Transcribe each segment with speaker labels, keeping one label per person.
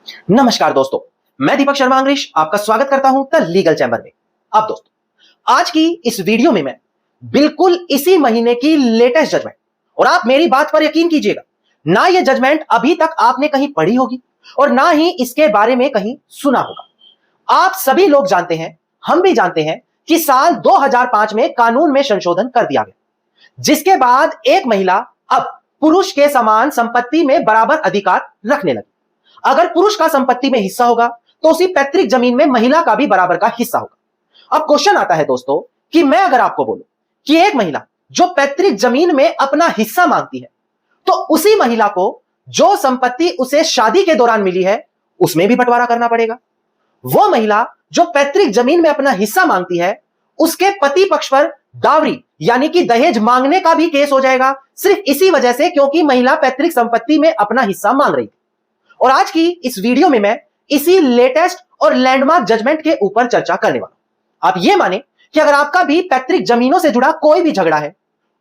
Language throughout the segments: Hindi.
Speaker 1: नमस्कार दोस्तों, मैं दीपक शर्मा अंग्रेश आपका स्वागत करता हूं द लीगल चैम्बर में। अब दोस्तों, आज की इस वीडियो में मैं बिल्कुल इसी महीने की लेटेस्ट जजमेंट, और आप मेरी बात पर यकीन कीजिएगा, ना ये जजमेंट अभी तक आपने कहीं पढ़ी होगी और ना ही इसके बारे में कहीं सुना होगा। आप सभी लोग जानते हैं, हम भी जानते हैं कि साल 2005 में कानून में संशोधन कर दिया गया, जिसके बाद एक महिला अब पुरुष के समान संपत्ति में बराबर अधिकार रखने लगी। अगर पुरुष का संपत्ति में हिस्सा होगा तो उसी पैतृक जमीन में महिला का भी बराबर का हिस्सा होगा। अब क्वेश्चन आता है दोस्तों कि मैं अगर आपको बोलूं कि एक महिला जो पैतृक जमीन में अपना हिस्सा मांगती है, तो उसी महिला को जो संपत्ति उसे शादी के दौरान मिली है उसमें भी बंटवारा करना पड़ेगा। वो महिला जो पैतृक जमीन में अपना हिस्सा मांगती है, उसके पति पक्ष पर डावरी यानी कि दहेज मांगने का भी केस हो जाएगा, सिर्फ इसी वजह से क्योंकि महिला पैतृक संपत्ति में अपना हिस्सा मांग रही थी। और आज की इस वीडियो में मैं इसी लेटेस्ट और लैंडमार्क जजमेंट के ऊपर चर्चा करने वाला हूं। आप ये माने कि अगर आपका भी पैतृक जमीनों से जुड़ा कोई भी झगड़ा है,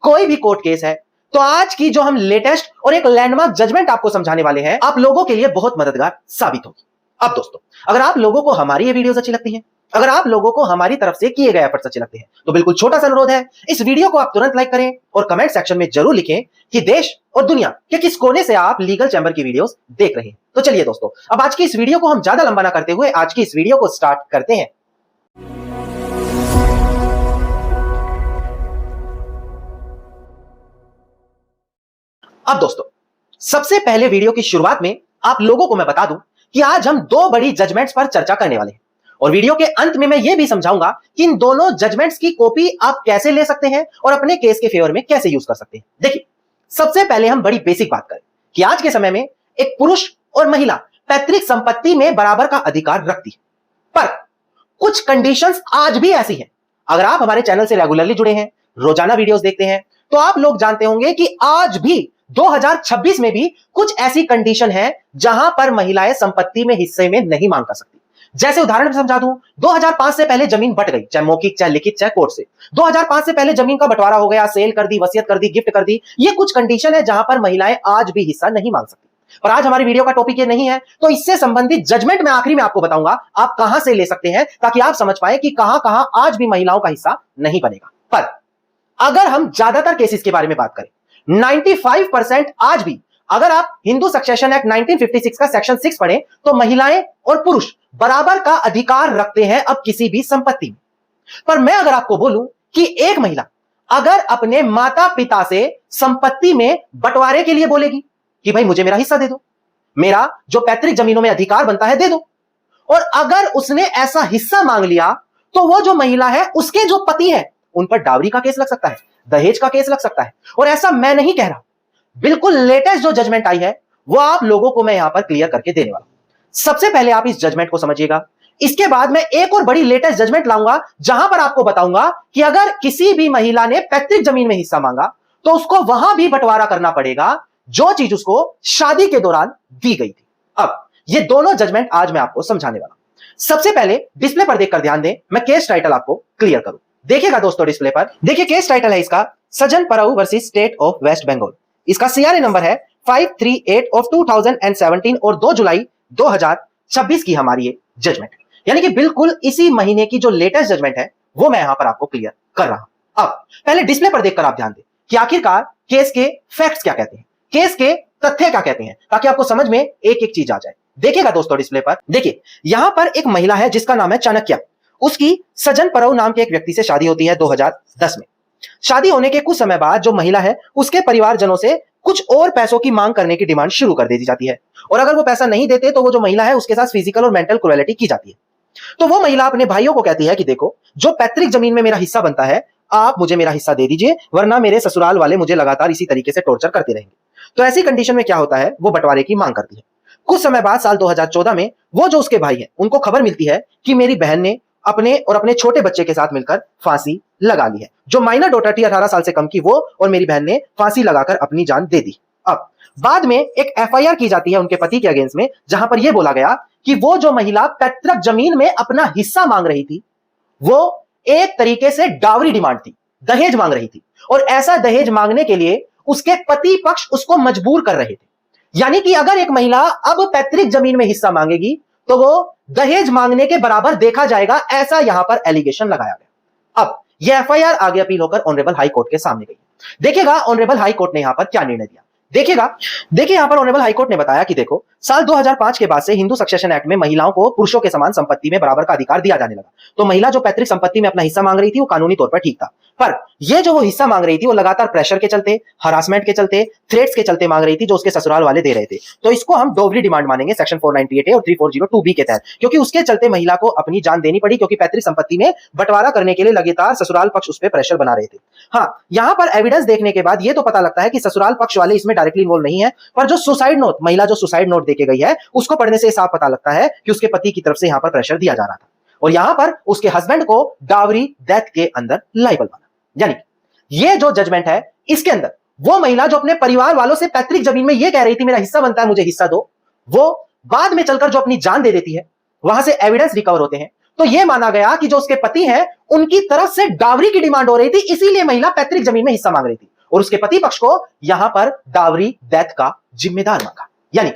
Speaker 1: कोई भी कोर्ट केस है, तो आज की जो हम लेटेस्ट और एक लैंडमार्क जजमेंट आपको समझाने वाले हैं, आप लोगों के लिए बहुत मददगार साबित होगी। अब दोस्तों, अगर आप लोगों को हमारी ये वीडियोस अच्छी लगती हैं, अगर आप लोगों को हमारी तरफ से किए गए एफर्ट्स अच्छे लगते हैं, तो बिल्कुल छोटा सा अनुरोध है, इस वीडियो को आप तुरंत लाइक करें और कमेंट सेक्शन में जरूर लिखें कि देश और दुनिया के किस कोने से आप लीगल चैम्बर की वीडियोस देख रहे हैं। तो चलिए दोस्तों, अब आज की इस वीडियो को हम ज्यादा लंबा ना करते हुए आज की इस वीडियो को स्टार्ट करते हैं। अब दोस्तों, सबसे पहले वीडियो की शुरुआत में आप लोगों को मैं बता दूं कि आज हम दो बड़ी जजमेंट्स पर चर्चा करने वाले हैं, और वीडियो के अंत में मैं यह भी समझाऊंगा कि इन दोनों जजमेंट्स की कॉपी आप कैसे ले सकते हैं और अपने केस के फेवर में कैसे यूज कर सकते हैं। देखिए, सबसे पहले हम बड़ी बेसिक बात करें कि आज के समय में एक पुरुष और महिला पैतृक संपत्ति में बराबर का अधिकार रखती है, पर कुछ कंडीशंस आज भी ऐसी हैं। अगर आप हमारे चैनल से रेगुलरली जुड़े हैं, रोजाना वीडियोस देखते हैं, तो आप लोग जानते होंगे कि आज भी 2026 में भी कुछ ऐसी कंडीशन है जहां पर महिलाएं संपत्ति में हिस्से में नहीं मांग कर सकती। जैसे उदाहरण समझा दूं, 2005 से पहले जमीन बट गई, चाहे मौखिक, चाहे लिखित, चाहे कोर्ट से। 2005 से पहले जमीन का बंटवारा हो गया, सेल कर दी, वसीयत कर दी, गिफ्ट कर दी। ये कुछ कंडीशन है जहां पर महिलाएं आज भी हिस्सा नहीं मांग सकती। पर आज हमारी वीडियो का टॉपिक ये नहीं है, तो इससे संबंधित जजमेंट मैं आखिरी में आपको बताऊंगा आप कहां से ले सकते हैं, ताकि आप समझ पाए कि कहां कहां आज भी महिलाओं का हिस्सा नहीं बनेगा। पर अगर हम ज्यादातर केसेस के बारे में बात करें, 95% आज भी, अगर आप हिंदू सक्सेशन एक्ट 1956 का सेक्शन 6 पढ़ें, तो महिलाएं और पुरुष बराबर का अधिकार रखते हैं अब किसी भी संपत्ति में। पर मैं अगर आपको बोलूं कि एक महिला अगर अपने माता पिता से संपत्ति में बंटवारे के लिए बोलेगी कि भाई मुझे मेरा हिस्सा दे दो, मेरा जो पैतृक जमीनों में अधिकार बनता है दे दो, और अगर उसने ऐसा हिस्सा मांग लिया, तो वो जो महिला है उसके जो पति है उन पर डावरी का केस लग सकता है, दहेज का केस लग सकता है। और ऐसा मैं नहीं कह रहा, बिल्कुल लेटेस्ट जो जजमेंट आई है वो आप लोगों को मैं यहां पर क्लियर करके देने वाला हूं। सबसे पहले आप इस जजमेंट को समझिएगा, इसके बाद मैं एक और बड़ी लेटेस्ट जजमेंट लाऊंगा जहां पर आपको बताऊंगा कि अगर किसी भी महिला ने पैतृक जमीन में हिस्सा मांगा तो उसको वहां भी बंटवारा करना पड़ेगा जो चीज उसको शादी के दौरान दी गई थी। अब ये दोनों जजमेंट आज मैं आपको समझाने वाला हूं। सबसे पहले डिस्प्ले पर देखकर ध्यान दें, मैं केस टाइटल आपको क्लियर करूं। देखिएगा दोस्तों डिस्प्ले पर, देखिए केस टाइटल है इसका सजन परऊ versus state of West Bengal. इसका सीआरए नंबर है 538 ऑफ 2017 और 2 जुलाई 2026 की हमारी ये जजमेंट, यानी कि बिल्कुल इसी महीने की जो लेटेस्ट जजमेंट है वो मैं यहां पर आपको क्लियर कर रहा हूं। अब पहले डिस्प्ले पर देखकर आप ध्यान दें कि आखिरकार केस के फैक्ट्स क्या कहते हैं, केस के तथ्य क्या कहते हैं, ताकि आपको समझ में एक एक चीज आ जाए। देखिएगा दोस्तों डिस्प्ले पर, देखिए यहां पर एक महिला है जिसका नाम है चाणक्य। उसकी सजन परऊ नाम के एक व्यक्ति से शादी होती है 2010 में। शादी होने के कुछ समय बाद जो महिला है उसके परिवारजनों से कुछ और पैसों की मांग करने की डिमांड शुरू कर दी जाती है, और अगर वो पैसा नहीं देते तो वो जो महिला है उसके साथ फिजिकल और मेंटल क्रुएलिटी की जाती है। तो वो महिला अपने भाइयों को कहती है कि देखो, जो पैतृक जमीन में मेरा हिस्सा बनता है आप मुझे मेरा हिस्सा दे दीजिए, वरना मेरे ससुराल वाले मुझे लगातार इसी तरीके से टॉर्चर करते रहेंगे। तो ऐसी कंडीशन में क्या होता है, वो बंटवारे की मांग करती है। कुछ समय बाद साल 2014 में वो जो उसके भाई है उनको खबर मिलती है कि मेरी बहन ने अपने और अपने छोटे बच्चे के साथ मिलकर फांसी लगा ली है। जो माइनर डॉटर थी 18 साल से कम की, वो और मेरी बहन ने फांसी लगाकर अपनी जान दे दी। अब बाद में एक एफआईआर की जाती है उनके पति के अगेंस्ट में, जहां पर यह बोला गया कि वो जो महिला पैतृक जमीन में अपना हिस्सा मांग रही थी वो एक तरीके से डावरी डिमांड थी, दहेज मांग रही थी, और ऐसा दहेज मांगने के लिए उसके पति पक्ष उसको मजबूर कर रहे थे। यानी कि अगर एक महिला अब पैतृक जमीन में हिस्सा मांगेगी तो वो दहेज मांगने के बराबर देखा जाएगा, ऐसा यहां पर एलिगेशन लगाया गया। अब यह एफआईआर आगे अपील होकर ऑनरेबल हाई कोर्ट के सामने गई। देखिएगा ऑनरेबल हाई कोर्ट ने यहां पर क्या निर्णय दिया। देखिए यहां पर ऑनरेबल हाई कोर्ट ने बताया कि देखो, साल 2005 के बाद से हिंदू सक्सेशन एक्ट में महिलाओं को पुरुषों के समान संपत्ति में बराबर का अधिकार दिया जाने लगा। तो महिला जो पैतृक संपत्ति में अपना हिस्सा मांग रही थी वो कानूनी तौर पर ठीक था, पर ये जो वो हिस्सा मांग रही थी वो लगातार प्रेशर के चलते, हरासमेंट के चलते, थ्रेट्स के चलते मांग रही थी जो उसके ससुराल वाले दे रहे थे। तो इसको हम डोवरी डिमांड मानेंगे सेक्शन 498 और 3402B के तहत, क्योंकि उसके चलते महिला को अपनी जान देनी पड़ी, क्योंकि पैतृक संपत्ति में बंटवारा करने के लिए लगातार ससुराल पक्ष उस पर प्रेशर बना रहे थे। हाँ, यहां पर एविडेंस देखने के बाद ये तो पता लगता है कि ससुराल पक्ष वाले इसमें डायरेक्टली इन्वॉल्व नहीं है, पर जो सुसाइड नोट, महिला जो सुसाइड नोट देके गई है उसको पढ़ने से साफ पता लगता है कि उसके पति की तरफ से यहां पर प्रेशर दिया जा रहा था और यहां पर उसके हस्बैंड को डावरी डेथ के अंदर लायबल माना। यानी ये जो जजमेंट है इसके अंदर वो महिला जो अपने परिवार वालों से पैतृक जमीन में ये कह रही थी मेरा हिस्सा बनता है, मुझे हिस्सा दो, वो बाद में चलकर जो अपनी जान दे देती है, वहां से एविडेंस रिकवर होते हैं, तो यह माना गया कि जो उसके पति हैं उनकी तरफ से डावरी की डिमांड हो रही थी, इसीलिए महिला पैतृक जमीन में हिस्सा मांग रही थी और उसके पति पक्ष को यहां पर डावरी डेथ का जिम्मेदार मांगा। यानी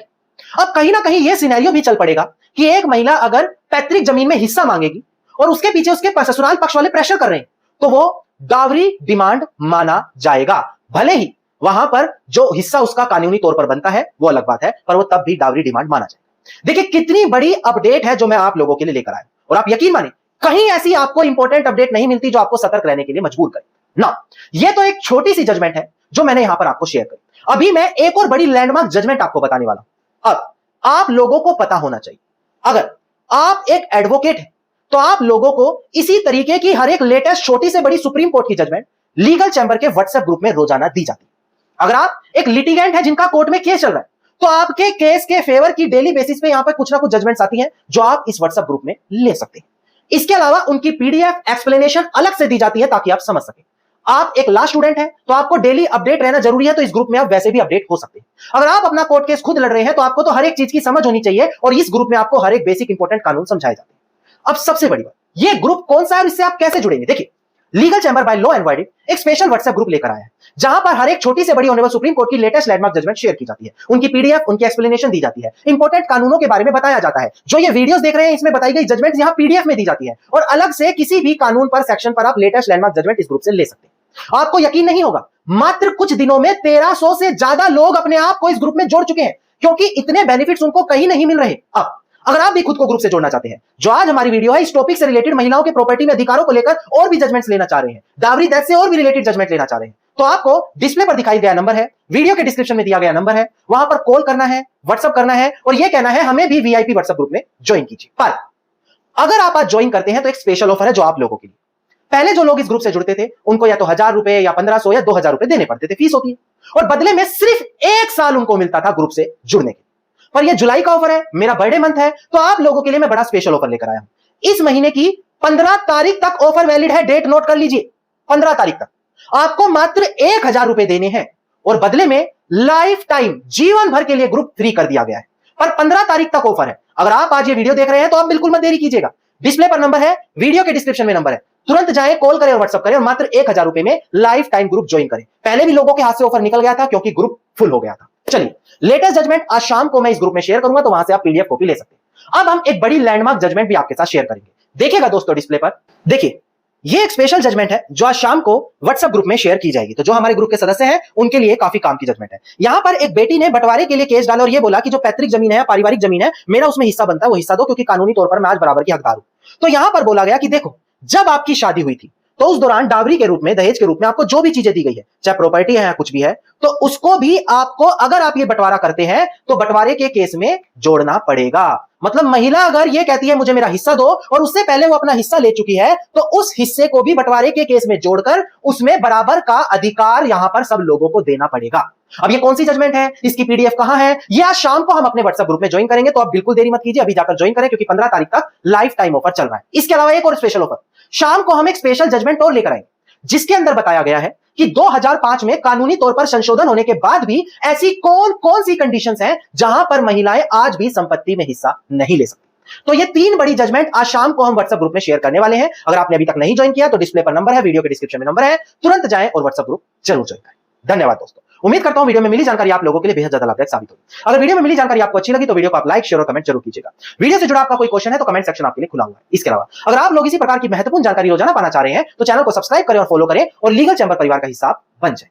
Speaker 1: अब कहीं ना कहीं यह सिनेरियो भी चल पड़ेगा कि एक महिला अगर पैतृक जमीन में हिस्सा मांगेगी और उसके पीछे उसके ससुराल पक्ष वाले प्रेशर कर रहे हैं तो वो डावरी डिमांड माना जाएगा। भले ही वहां पर जो हिस्सा उसका कानूनी तौर पर बनता है वो अलग बात है, पर वो तब भी डावरी डिमांड माना जाएगा। देखिए कितनी बड़ी अपडेट है जो मैं आप लोगों के लिए लेकर आया, और आप यकीन माने कहीं ऐसी आपको इंपॉर्टेंट अपडेट नहीं मिलती जो आपको सतर्क रहने के लिए मजबूर करे ना। ये तो एक छोटी सी जजमेंट है जो मैंने यहां पर आपको शेयर करी। अभी मैं एक और बड़ी लैंडमार्क जजमेंट आपको बताने वाला हूं। अब आप लोगों को पता होना चाहिए, अगर आप एक एडवोकेट हैं तो आप लोगों को इसी तरीके की हर एक लेटेस्ट छोटी से बड़ी सुप्रीम कोर्ट की जजमेंट लीगल चैंबर के व्हाट्सएप ग्रुप में रोजाना दी जाती है। अगर आप एक लिटिगेंट है जिनका कोर्ट में केस चल रहा है तो आपके केस के फेवर की डेली बेसिस पे यहां पर कुछ ना कुछ जजमेंट्स आती हैं जो आप इस व्हाट्सएप ग्रुप में ले सकते हैं। इसके अलावा उनकी पीडीएफ एक्सप्लेनेशन अलग से दी जाती है ताकि आप समझ सकें। आप एक लॉ स्टूडेंट हैं तो आपको डेली अपडेट रहना जरूरी है, तो इस ग्रुप में आप वैसे भी अपडेट हो सकते हैं। अगर आप अपना कोर्ट केस खुद लड़ रहे हैं तो आपको तो हर एक चीज की समझ होनी चाहिए और इस ग्रुप में आपको हर एक बेसिक इंपॉर्टेंट कानून समझाए जाते हैं। अब सबसे बड़ी बात, ये ग्रुप कौन सा है और इससे आप कैसे जुड़ेंगे। देखिए legal chamber by law and verdict एक स्पेशल व्हाट्सएप ग्रुप लेकर आया है जहां पर हर एक छोटी से बड़ी ऑनरेबल सुप्रीम कोर्ट की लेटेस्ट लैंडमार्क जजमेंट शेयर की जाती है, उनकी पीडीएफ, उनकी एक्सप्लेनेशन दी जाती है, इंपॉर्टेंट कानूनों के बारे में बताया जाता है। जो ये वीडियोस देख रहे हैं इसमें बताई गई जजमेंट यहां पीडीएफ में दी जाती है और अलग से किसी भी कानून पर सेक्शन पर आप लेटेस्ट लैंडमार्क जजमेंट इस ग्रुप से ले सकते हैं। आपको यकीन नहीं होगा, मात्र कुछ दिनों में 1300 से ज्यादा लोग अपने आप को इस ग्रुप में जोड़ चुके हैं, क्योंकि इतने बेनिफिट्स उनको कहीं नहीं मिल रहे। अब अगर आप भी खुद को ग्रुप से जोड़ना चाहते हैं, जो आज हमारी वीडियो है इस टॉपिक से रिलेटेड महिलाओं के प्रॉपर्टी में अधिकारों को लेकर और भी जजमेंट्स लेना चाह रहे हैं, डावरी डेथ से और भी रिलेटेड जजमेंट लेना चाह रहे हैं, तो आपको डिस्प्ले पर दिखाई गया नंबर है, वीडियो के डिस्क्रिप्शन में दिया गया नंबर है, वहां पर कॉल करना है, व्हाट्सएप करना है और यह कहना है हमें भी वीआईपी व्हाट्सएप ग्रुप में ज्वाइन कीजिए। पर अगर आप आज ज्वाइन करते हैं तो एक स्पेशल ऑफर है जो आप लोगों के लिए। पहले जो लोग इस ग्रुप से जुड़ते थे उनको या तो 1000 रुपए या 1500 या 2000 रुपए देने पड़ते थे, फीस होती है, और बदले में सिर्फ 1 साल उनको मिलता था ग्रुप से जुड़ने के। पर ये जुलाई का ऑफर है, मेरा बर्थडे मंथ है, तो आप लोगों के लिए मैं बड़ा स्पेशल ऑफर लेकर आया हूं। इस महीने की 15 तारीख तक ऑफर वैलिड है, डेट नोट कर लीजिए, 15 तारीख तक आपको मात्र 1000 रुपए देने हैं और बदले में लाइफ टाइम जीवन भर के लिए ग्रुप फ्री कर दिया गया है। पर 15 तारीख तक ऑफर है। अगर आप आज ये वीडियो देख रहे हैं तो आप बिल्कुल मत देरी कीजिएगा, डिस्प्ले पर नंबर है, वीडियो के डिस्क्रिप्शन में नंबर है, तुरंत जाएं, कॉल करें और व्हाट्सएप करें और मात्र 1000 रुपए में लाइफ टाइम ग्रुप ज्वाइन करें। पहले भी लोगों के हाथ से ऑफर निकल गया था क्योंकि ग्रुप फुल हो गया था। चलिए, लेटेस्ट जजमेंट आज शाम को मैं इस ग्रुप में शेयर करूंगा, तो वहां से आप पीडीएफ कॉपी ले सकते हैं। अब हम एक बड़ी लैंडमार्क जजमेंट भी आपके साथ शेयर करेंगे। देखिएगा दोस्तों डिस्प्ले पर, देखिए ये एक स्पेशल जजमेंट है जो आज शाम को व्हाट्सएप ग्रुप में शेयर की जाएगी। तो जो हमारे ग्रुप के सदस्य हैं उनके लिए काफी काम की जजमेंट है। यहां पर एक बेटी ने बंटवारे के लिए केस डाला और ये बोला कि जो पैतृक जमीन है, पारिवारिक जमीन है, मेरा उसमें हिस्सा बनता है, वो हिस्सा दो क्योंकि कानूनी तौर पर मैं आज बराबर की हकदार हूं। तो यहां पर बोला गया कि देखो, जब आपकी शादी हुई थी तो उस दौरान डावरी के रूप में, दहेज के रूप में आपको जो भी चीजें दी गई है, चाहे प्रॉपर्टी है या कुछ भी है, तो उसको भी आपको, अगर आप ये बंटवारा करते हैं तो बंटवारे के केस में जोड़ना पड़ेगा। मतलब महिला अगर ये कहती है मुझे मेरा हिस्सा दो और उससे पहले वो अपना हिस्सा ले चुकी है, तो उस हिस्से को भी बंटवारे के केस में जोड़कर उसमें बराबर का अधिकार यहां पर सब लोगों को देना पड़ेगा। अब ये कौन सी जजमेंट है, इसकी पीडीएफ कहां है, ये आज शाम को हम अपने व्हाट्सएप ग्रुप में ज्वाइन करेंगे, तो आप बिल्कुल देरी मत कीजिए, अभी जाकर ज्वाइन करें क्योंकि 15 तारीख तक लाइफ टाइम ऑफर चल रहा है। इसके अलावा एक और स्पेशल ऑफर, शाम को हम एक स्पेशल जजमेंट और लेकर आएंगे जिसके अंदर बताया गया है कि 2005 में कानूनी तौर पर संशोधन होने के बाद भी ऐसी कौन कौन सी कंडीशंस हैं जहां पर महिलाएं आज भी संपत्ति में हिस्सा नहीं ले सकती। तो ये 3 बड़ी जजमेंट आज शाम को हम व्हाट्सएप ग्रुप में शेयर करने वाले हैं। अगर आपने अभी तक नहीं ज्वाइन किया तो डिस्प्ले पर नंबर है, वीडियो के डिस्क्रिप्शन में नंबर है, तुरंत जाएं और व्हाट्सएप ग्रुप जरूर ज्वाइन करें। धन्यवाद दोस्तों। उम्मीद करता हूं वीडियो में मिली जानकारी आप लोगों के लिए बेहद ज्यादा लाभदायक साबित होगी। अगर वीडियो में मिली जानकारी आपको अच्छी लगी तो वीडियो को आप लाइक, शेयर और कमेंट जरूर कीजिएगा। वीडियो से जुड़ा आपका कोई क्वेश्चन है तो कमेंट सेक्शन आपके लिए खुला हुआ है। इसके अलावा अगर आप लोग इसी प्रकार की महत्वपूर्ण जानकारी रोजाना पाना चाह रहे हैं तो चैनल को सब्सक्राइब करें और फॉलो करें और लीगल चैंबर परिवार का हिस्सा बन जाए।